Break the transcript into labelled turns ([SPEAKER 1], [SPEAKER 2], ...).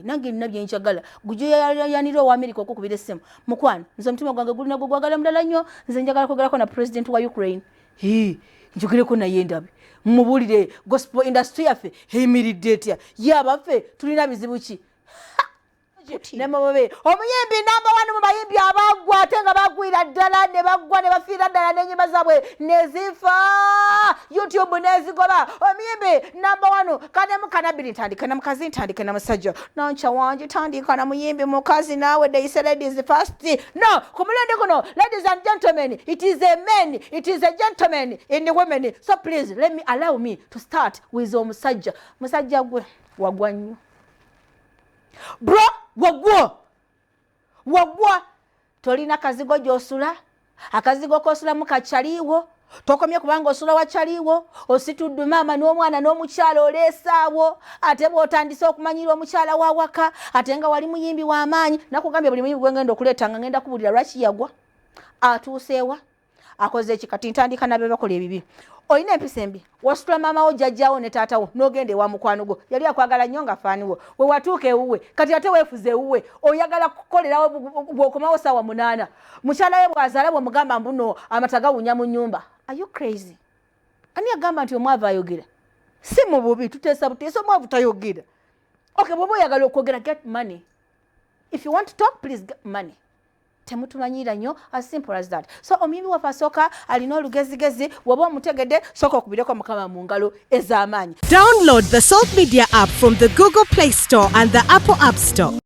[SPEAKER 1] nange nina byenjagala gujo yanira wa America okukubira essimu mukwano nze omutima gwange gulina gwagala mulala nnyo nze njagala kwogerako na president wa Ukraine njogereko naye ndabe mubulire gospel industry yaffe eyimiridde etya yabaffe tulina bizibu ki nemababe omuyimbi number 1 mu bayimbi abagwa ate nga bagwira ddala ne bagwa ne bafiira ddala n'enyimba zaabwe nezifa YouTube nezigoba omuyimbi number 1 kanemu kanabiri ntandika na mukazi ntandika na musajja nancha wanje tandika na muyimbi mukazi nawe they say ladies first no kumulende kuno ladies and gentlemen it is a man it is a gentleman in the women so please let me allow me to start with musajja gwe wagwa nnyo bro wagwa tolina kazigo gyosula akazigo kosula mukachaliwo tokomye kubanga osula wachaliwo ositudde mama n'omwana n'omukyala olesaawo ate bw'otandise okumanyira omukyala wa waka ate nga wali muyimbi w'amaanyi nakugambye buli muyimbi gwengenda okuleeta nga ngenda kubulira lwaki yagwa atuuseewa akoze ekikati ntandika nabe bakola ebibi oyina empisa embi wasitula mama wo jjajjawo ne taatawo n'ogenda ewa mukwano gwo yali akwagala nnyo nga faaniwo we watuuka ewuwe kati ate weefuze ewuwe oyagala kukolerawo bw'okomawo ssaawa 8 mukyala we bw'azaala bw'omugamba mbuno amata gawunya mu nnyumba are you crazy ani agamba nti omwavu ayogera si mu bubi tuteesa buteesa omwavu tayogera okay bw'oba oyagala okwogera get money if you want to talk please get money temutumanyira nnyo as simple as that so omuyimbi waffe asooka alina olugezigezi waba omutegedde sooka okubireko mukama mu ngalo ez'amaanyi.
[SPEAKER 2] Download the Salt Media app from the Google Play Store and the Apple App Store.